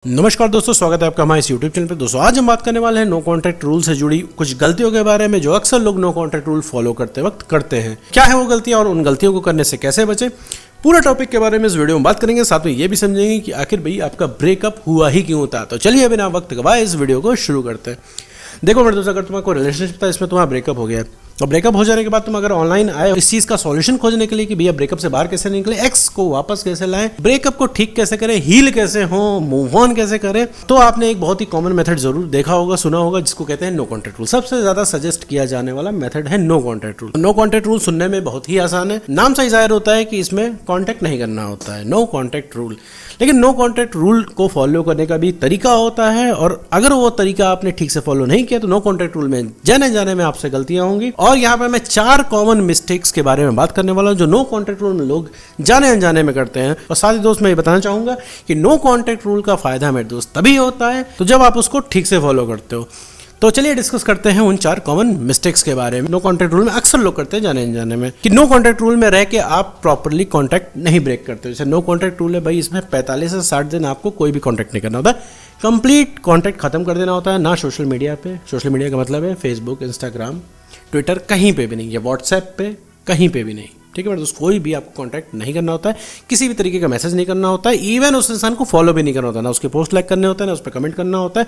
नमस्कार दोस्तों, स्वागत है आपका हमारे इस यूट्यूब चैनल पे। दोस्तों आज हम बात करने वाले हैं नो कॉन्टैक्ट रूल से जुड़ी कुछ गलतियों के बारे में जो अक्सर लोग नो कॉन्टैक्ट रूल फॉलो करते वक्त करते हैं। क्या है वो गलतियां और उन गलतियों को करने से कैसे बचें, पूरा टॉपिक के बारे में इस वीडियो में बात करेंगे। साथ में ये भी समझेंगे कि आखिर भाई आपका ब्रेकअप हुआ ही क्यों था। तो चलिए बिना वक्त गवाए इस वीडियो को शुरू करते हैं। देखो मेरे दोस्तों, अगर तुम्हारा कोई रिलेशनशिप था इसमें तुम्हारा ब्रेकअप हो गया और ब्रेकअप हो जाने के बाद तुम अगर ऑनलाइन आए इस चीज का सॉल्यूशन खोजने के लिए कि भैया ब्रेकअप से बाहर कैसे निकले, एक्स को वापस कैसे लाएं, ब्रेकअप को ठीक कैसे करें, हील कैसे हो, मूव ऑन कैसे करें, तो आपने एक बहुत ही कॉमन मेथड जरूर देखा होगा, सुना होगा, जिसको कहते हैं नो कॉन्टैक्ट रूल। सबसे ज्यादा सजेस्ट किया जाने वाला मेथड है no contact rule. No contact rule सुनने में बहुत ही आसान है, नाम से ही जाहिर होता है कि इसमें कॉन्टैक्ट नहीं करना होता है, नो कॉन्टैक्ट रूल। लेकिन नो कॉन्टैक्ट रूल को फॉलो करने का भी तरीका होता है, और अगर वो तरीका आपने ठीक से फॉलो नहीं किया तो नो कॉन्टैक्ट रूल में जाने में आपसे गलतियां होंगी। और यहाँ पे मैं 4 कॉमन मिस्टेक्स के बारे में बात करने वाला हूं जो नो कॉन्टैक्ट रूल में लोग जाने अनजाने में करते हैं। और साथ ही दोस्त मैं ये बताना चाहूंगा कि नो कॉन्टैक्ट रूल का फायदा मेरे दोस्त तभी होता है तो जब आप उसको ठीक से फॉलो करते हो। तो चलिए डिस्कस करते हैं उन 4 कॉमन मिस्टेक्स के बारे में। नो कॉन्टैक्ट रूल में अक्सर लोग करते हैं जाने अनजाने में कि नो कॉन्टैक्ट रूल में रह के आप प्रॉपर्ली कॉन्टैक्ट नहीं ब्रेक करते। जैसे नो कॉन्टैक्ट रूल है भाई, इसमें 45 से 60 दिन आपको कोई भी कॉन्टैक्ट नहीं करना होता, कंप्लीट कॉन्टैक्ट खत्म कर देना होता है। ना सोशल मीडिया पे, सोशल मीडिया का मतलब है फेसबुक, इंस्टाग्राम, ट्विटर, कहीं पे भी नहीं, या व्हाट्सएप पे कहीं पे भी नहीं, ठीक है। मतलब कोई भी आपको कांटेक्ट नहीं करना होता है, किसी भी तरीके का मैसेज नहीं करना होता है, इवन उस इंसान को फॉलो भी नहीं करना होता, ना उसके पोस्ट लाइक करने होता है, ना उस पर कमेंट करना होता है,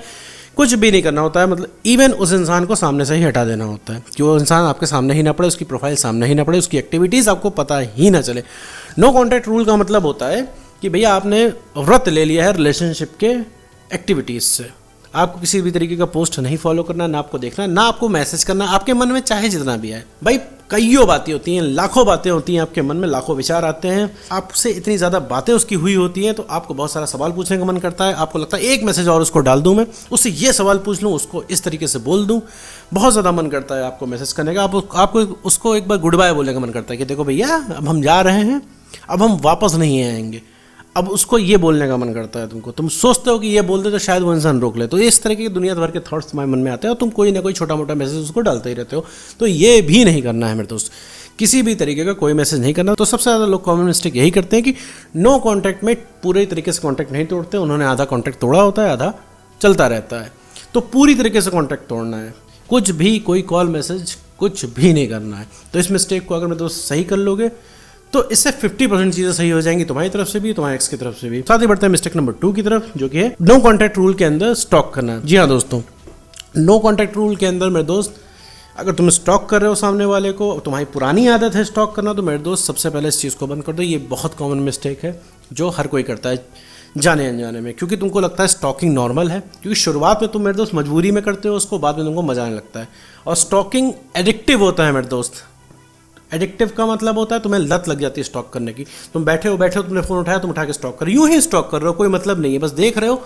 कुछ भी नहीं करना होता है। मतलब इवन उस इंसान को सामने से ही हटा देना होता है कि वो इंसान आपके सामने ही ना पड़े, उसकी प्रोफाइल सामने ही ना पड़े, उसकी एक्टिविटीज़ आपको पता ही ना चले। नो कॉन्टैक्ट रूल का मतलब होता है कि भैया आपने व्रत ले लिया है रिलेशनशिप के एक्टिविटीज़ से। आपको किसी भी तरीके का पोस्ट नहीं फॉलो करना, ना आपको देखना, ना आपको मैसेज करना। आपके मन में चाहे जितना भी आए, भाई कईयों बातें होती हैं, लाखों बातें होती हैं आपके मन में, लाखों विचार आते हैं, आपसे इतनी ज़्यादा बातें उसकी हुई होती हैं तो आपको बहुत सारा सवाल पूछने का मन करता है। आपको लगता है एक मैसेज और उसको डाल दूं, मैं उससे ये सवाल पूछ लूँ, उसको इस तरीके से बोल दूँ। बहुत ज़्यादा मन करता है आपको मैसेज करने का। आपको उसको एक बार गुड बाय बोलने का मन करता है कि देखो भैया अब हम जा रहे हैं, अब हम वापस नहीं आएंगे। अब उसको ये बोलने का मन करता है तुमको, तुम सोचते हो कि ये बोल दे तो शायद वो इंसान रोक ले। तो इस तरह के दुनिया भर के थॉट्स तुम्हारे मन में आते हैं और तुम कोई ना कोई छोटा मोटा मैसेज उसको डालते ही रहते हो। तो ये भी नहीं करना है मेरे दोस्त, किसी भी तरीके का कोई मैसेज नहीं करना। तो सबसे ज़्यादा लोग कॉमन मिस्टेक यही करते हैं कि नो कॉन्टैक्ट में पूरे तरीके से कॉन्टैक्ट नहीं तोड़ते। उन्होंने आधा कॉन्टैक्ट तोड़ा होता है, आधा चलता रहता है। तो पूरी तरीके से कॉन्टैक्ट तोड़ना है, कुछ भी कोई कॉल मैसेज कुछ भी नहीं करना है। तो इस मिस्टेक को अगर मेरे दोस्त सही कर लोगे तो इससे 50% चीज़ें सही हो जाएंगी, तुम्हारी तरफ से भी, तुम्हारे एक्स की तरफ से भी। साथ ही बढ़ते हैं मिस्टेक नंबर 2 की तरफ, जो कि है नो कॉन्टैक्ट रूल के अंदर स्टॉक करना। जी हाँ दोस्तों, नो कॉन्टैक्ट रूल के अंदर मेरे दोस्त अगर तुम स्टॉक कर रहे हो सामने वाले को, तुम्हारी पुरानी आदत है स्टॉक करना, तो मेरे दोस्त सबसे पहले इस चीज़ को बंद कर दो। ये बहुत कॉमन मिस्टेक है जो हर कोई करता है जाने अनजाने में, क्योंकि तुमको लगता है स्टॉकिंग नॉर्मल है। क्योंकि शुरुआत में तुम मेरे दोस्त मजबूरी में करते हो उसको, बाद में तुमको मजा आने लगता है। और स्टॉकिंग एडिक्टिव होता है मेरे दोस्त। एडिक्टिव का मतलब होता है तुम्हें लत लग जाती है स्टॉक करने की। तुम बैठे हो, तुमने फ़ोन उठाया, तुम उठा के स्टॉक कर, यूं ही स्टॉक कर रहे हो, कोई मतलब नहीं है, बस देख रहे हो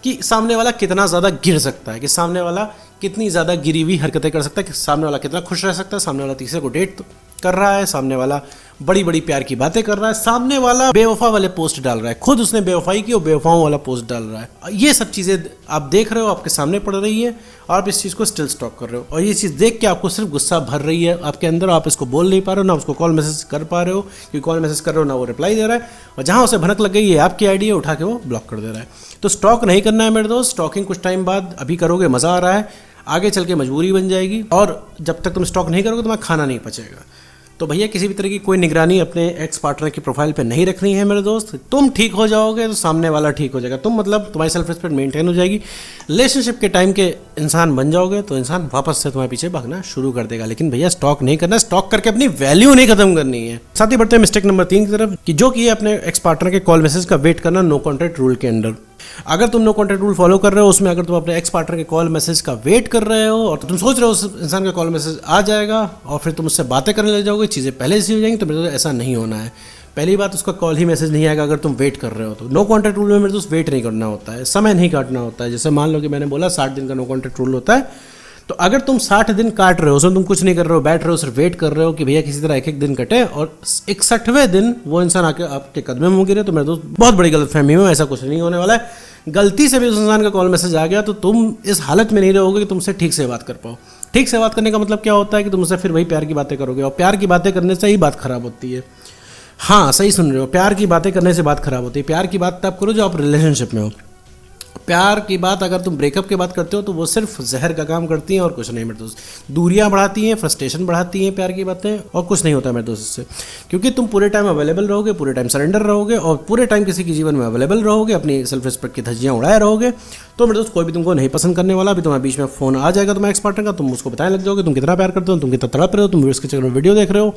कि सामने वाला कितना ज़्यादा गिर सकता है, कि सामने वाला कितनी ज़्यादा गिरी हुई हरकतें कर सकता है, कि सामने वाला कितना खुश रह सकता है, सामने वाला तीसरे को डेट कर रहा है, सामने वाला बड़ी बड़ी प्यार की बातें कर रहा है, सामने वाला बेवफा वाले पोस्ट डाल रहा है, खुद उसने बेवफाई की और बेवफाओं वाला पोस्ट डाल रहा है। ये सब चीज़ें आप देख रहे हो, आपके सामने पड़ रही है और आप इस चीज़ को स्टिल स्टॉक कर रहे हो। और ये चीज़ देख के आपको सिर्फ गुस्सा भर रही है आपके अंदर, आप इसको बोल नहीं पा रहे हो, ना उसको कॉल मैसेज कर पा रहे हो, क्योंकि कॉल मैसेज कर रहे हो ना वो रिप्लाई दे रहा है, और जहाँ उसे भनक लग गई है आपकी आईडी है, उठा के वो ब्लॉक कर दे रहा है। तो स्टॉक नहीं करना है मेरे दोस्त। स्टॉकिंग कुछ टाइम बाद अभी करोगे, मज़ा आ रहा है, आगे चल के मजबूरी बन जाएगी, और जब तक तुम स्टॉक नहीं करोगे तुम्हारा खाना नहीं पचेगा। तो भैया किसी भी तरह की कोई निगरानी अपने एक्स पार्टनर की प्रोफाइल पे नहीं रखनी है मेरे दोस्त। तुम ठीक हो जाओगे तो सामने वाला ठीक हो जाएगा, तुम मतलब तुम्हारी सेल्फ रिस्पेक्ट मेंटेन हो जाएगी, रिलेशनशिप के टाइम के इंसान बन जाओगे, तो इंसान वापस से तुम्हारे पीछे भागना शुरू कर देगा। लेकिन भैया स्टॉक नहीं करना, स्टॉक करके अपनी वैल्यू नहीं खत्म करनी है। साथ ही बढ़ते हैं मिस्टेक नंबर 3 की तरफ, कि जो कि है अपने एक्स पार्टनर के कॉल मैसेज का वेट करना नो कॉन्टैक्ट रूल के अंडर। अगर तुम नो कॉन्टैक्ट रूल फॉलो कर रहे हो, उसमें अगर तुम अपने एक्स पार्टनर के कॉल मैसेज का वेट कर रहे हो और तुम सोच रहे हो उस इंसान का कॉल मैसेज आ जाएगा और फिर तुम उससे बातें करने लग जाओगे, चीज़ें पहले से हो जाएंगी, तो मेरे दोस्त ऐसा नहीं होना है। पहली बात, उसका कॉल ही मैसेज नहीं आएगा अगर तुम वेट कर रहे हो तो। नो कॉन्टैक्ट रूल में मेरे दोस्त वेट नहीं करना होता है, समय नहीं काटना होता है। जैसे मान लो कि मैंने बोला 60 दिन का नो कॉन्टैक्ट रूल होता है, तो अगर तुम 60 दिन काट रहे हो, उसमें तुम कुछ नहीं कर रहे हो, बैठ रहे हो, सिर्फ वेट कर रहे हो कि भैया किसी तरह एक एक दिन कटे, और 61वें दिन वो इंसान आके आपके कदमे में गिरे, तो मेरे दोस्त बहुत बड़ी गलतफहमी है, ऐसा कुछ नहीं होने वाला है। गलती से भी उस इंसान का कॉल मैसेज आ गया तो तुम इस हालत में नहीं रहोगे कि तुमसे ठीक से बात कर पाओ। ठीक से बात करने का मतलब क्या होता है कि तुमसे फिर वही प्यार की बातें करोगे, और प्यार की बातें करने से ही बात खराब होती है। हाँ सही सुन रहे हो, प्यार की बातें करने से बात खराब होती है। प्यार की बात तब करो जो आप रिलेशनशिप में हो, प्यार की बात अगर तुम ब्रेकअप की बात करते हो तो वो सिर्फ जहर का काम करती हैं और कुछ नहीं मेरे दोस्त। दूरियां बढ़ाती हैं, फ्रस्ट्रेशन बढ़ाती हैं प्यार की बातें, और कुछ नहीं होता मेरे दोस्त इससे। क्योंकि तुम पूरे टाइम अवेलेबल रहोगे, पूरे टाइम सरेंडर रहोगे और पूरे टाइम किसी के जीवन में अवेलेबल रहोगे, अपनी सेल्फ रिस्पेक्ट की धज्जियां उड़ाए रहोगे, तो मेरे दोस्त कोई भी तुमको नहीं पसंद करने वाला। अभी तुम्हारे बीच में फोन आ जाएगा तुम्हारे एक्स पार्टनर का, तुम उसको बताने लग जाओगे तुम कितना प्यार करते हो, तुम कितना तड़प रहे हो, तुम उसके चक्कर में वीडियो देख रहे हो,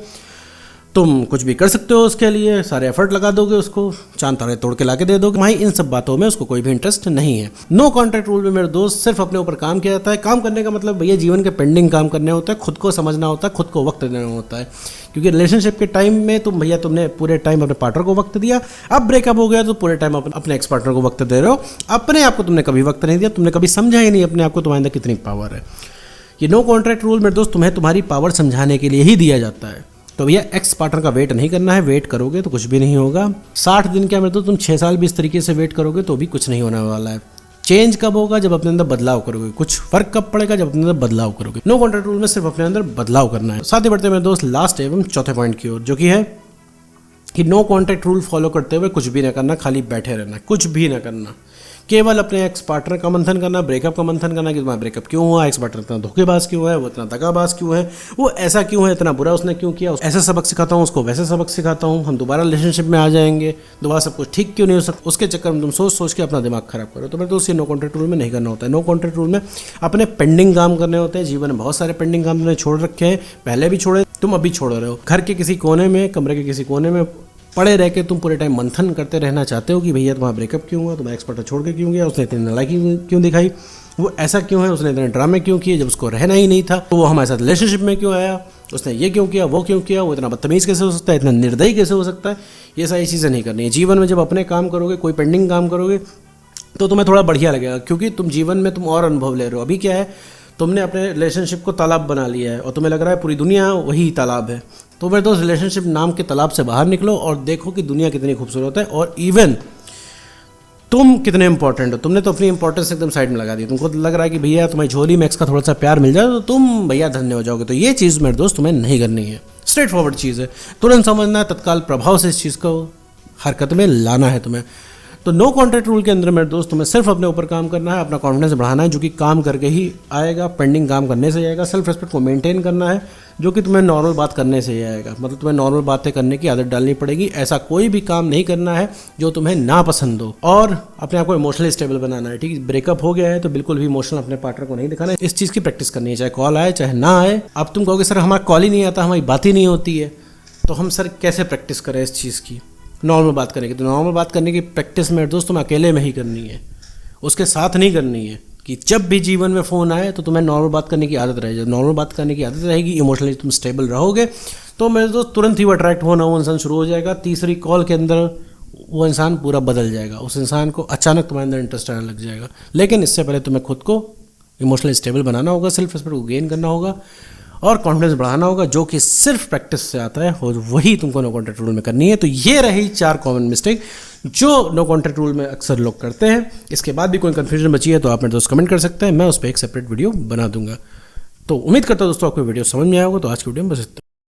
तुम कुछ भी कर सकते हो उसके लिए, सारे एफर्ट लगा दोगे, उसको चांद तारे तोड़ के लाके दे दोगे। भाई इन सब बातों में उसको कोई भी इंटरेस्ट नहीं है। नो कॉन्ट्रैक्ट रूल में मेरे दोस्त सिर्फ अपने ऊपर काम किया जाता है। काम करने का मतलब भैया जीवन के पेंडिंग काम करने होता है, खुद को समझना होता है, खुद को वक्त देना होता है। क्योंकि रिलेशनशिप के टाइम में तुम भैया तुमने पूरे टाइम अपने पार्टनर को वक्त दिया, अब ब्रेकअप हो गया तो पूरे टाइम अपने एक्स पार्टनर को वक्त दे रहे हो, अपने आप को तुमने कभी वक्त नहीं दिया, तुमने कभी समझा ही नहीं अपने आप को तुम्हारे अंदर कितनी पावर है। ये नो कॉन्ट्रैक्ट रूल मेरे दोस्त तुम्हें तुम्हारी पावर समझाने के लिए ही दिया जाता है। तो भैया एक्स पार्टनर का वेट नहीं करना है, वेट करोगे तो कुछ भी नहीं होगा। 60 दिन क्या मेरे तो तुम 6 साल भी इस तरीके से वेट करोगे तो भी कुछ नहीं होने वाला है। चेंज कब होगा? जब अपने अंदर बदलाव करोगे। कुछ फर्क कब पड़ेगा? जब अपने अंदर बदलाव करोगे। नो कॉन्ट्रैक्ट रूल में सिर्फ अपने अंदर बदलाव करना है। साथ ही बढ़ते मेरे दोस्त लास्ट एवं चौथे पॉइंट की ओर, जो कि है कि नो कॉन्ट्रैक्ट रूल फॉलो करते हुए कुछ भी ना करना, खाली बैठे रहना, कुछ भी ना करना, केवल अपने एक्स पार्टनर का मंथन करना, ब्रेकअप का मंथन करना कि तुम्हारा ब्रेकअप क्यों हुआ, एक्स पार्टनर इतना धोखेबाज क्यों है, वो इतना दगाबाज क्यों है, वो ऐसा क्यों है, इतना बुरा उसने क्यों किया, ऐसा सबक सिखाता हूँ उसको, वैसे सबक सिखाता हूँ, हम दोबारा रिलेशनशिप में आ जाएंगे, दोबारा सब कुछ ठीक क्यों नहीं हो सकता, उसके चक्कर में तुम सोच सोच के अपना दिमाग खराब करो। तो मेरे दोस्त ये नो कॉन्ट्रैक्ट रूल में नहीं करना होता है। नो कॉन्ट्रैक्ट रूल में अपने पेंडिंग काम करने होते हैं। जीवन में बहुत सारे पेंडिंग काम तुमने छोड़ रखे हैं, पहले भी छोड़े, तुम अभी छोड़ रहे हो। घर के किसी कोने में, कमरे के किसी कोने में पड़े रह के तुम पूरे टाइम मंथन करते रहना चाहते हो कि भैया तुम्हारा ब्रेकअप क्यों हुआ, तुम्हारा एक्स पार्टनर छोड़ के क्यों गया, उसने इतनी नालायकी क्यों दिखाई, वो ऐसा क्यों है, उसने इतने ड्रामे क्यों किए जब उसको रहना ही नहीं था, तो वो हमारे साथ रिलेशनशिप में क्यों आया, उसने ये क्यों किया, वो क्यों किया, वो इतना बदतमीज़ कैसे हो सकता है, इतना निर्दयी कैसे हो सकता है। ये सारी चीज़ें नहीं करनी है। जीवन में जब अपने काम करोगे, कोई पेंडिंग काम करोगे तो तुम्हें थोड़ा बढ़िया लगेगा, क्योंकि तुम जीवन में तुम और अनुभव ले रहे हो। अभी क्या है, तुमने अपने रिलेशनशिप को तालाब बना लिया है और तुम्हें लग रहा है पूरी दुनिया वही तालाब है। तो मेरे दोस्त रिलेशनशिप नाम के तालाब से बाहर निकलो और देखो कि दुनिया कितनी खूबसूरत है और इवन तुम कितने इंपॉर्टेंट हो। तुमने तो अपनी इंपॉर्टेंस एकदम साइड में लगा दी। तुमको लग रहा है कि भैया तुम्हारी झोली में एक्स का थोड़ा सा प्यार मिल जाए तो तुम भैया धन्य हो जाओगे। तो ये चीज़ मेरे दोस्त तुम्हें नहीं करनी है। स्ट्रेट फॉरवर्ड चीज़ है, तुरंत समझना है, तत्काल प्रभाव से इस चीज़ को हरकत में लाना है तुम्हें। तो नो कॉन्ट्रैक्ट रूल के अंदर मेरे दोस्त तुम्हें सिर्फ अपने ऊपर काम करना है, अपना कॉन्फिडेंस बढ़ाना है, जो कि काम करके ही आएगा, पेंडिंग काम करने से आएगा। सेल्फ रिस्पेक्ट को मेंटेन करना है, जो कि तुम्हें नॉर्मल बात करने से ही आएगा। मतलब तुम्हें नॉर्मल बातें करने की आदत डालनी पड़ेगी। ऐसा कोई भी काम नहीं करना है जो तुम्हें ना पसंद हो, और अपने आप को इमोशनली स्टेबल बनाना है। ठीक है, ब्रेकअप हो गया है तो बिल्कुल भी इमोशनल अपने पार्टनर को नहीं दिखाना है। इस चीज़ की प्रैक्टिस करनी है, चाहे कॉल आए चाहे ना आए। अब तुम कहोगे सर हमारा कॉल ही नहीं आता, हमारी बात ही नहीं होती है, तो हम सर कैसे प्रैक्टिस करें इस चीज़ की, नॉर्मल बात करने की। तो नॉर्मल बात करने की प्रैक्टिस मेरे दोस्त तुम्हें अकेले में ही करनी है, उसके साथ नहीं करनी है। कि जब भी जीवन में फ़ोन आए तो तुम्हें नॉर्मल बात करने की आदत रहे। जब नॉर्मल बात करने की आदत रहेगी, इमोशनली तुम स्टेबल रहोगे, तो मेरे दोस्त तुरंत ही वो अट्रैक्ट होना वो इंसान शुरू हो जाएगा। तीसरी कॉल के अंदर वो इंसान पूरा बदल जाएगा। उस इंसान को अचानक तुम्हारे अंदर इंटरेस्ट आने लग जाएगा। लेकिन इससे पहले तुम्हें खुद को इमोशनली स्टेबल बनाना होगा, सेल्फ रिस्पेक्ट को गेन करना होगा और कॉन्फिडेंस बढ़ाना होगा, जो कि सिर्फ प्रैक्टिस से आता है, और वही तुमको नो कॉन्ट्रैक्ट रूल में करनी है। तो ये रही 4 कॉमन मिस्टेक जो नो कॉन्ट्रैक्ट रूल में अक्सर लोग करते हैं। इसके बाद भी कोई कन्फ्यूजन बची है तो आप मेरे दोस्त कमेंट कर सकते हैं, मैं उस पर एक सेपरेट वीडियो बना दूंगा। तो उम्मीद करता हूँ दोस्तों आपको वीडियो समझ में आया होगा। तो आज की वीडियो में बस इतना।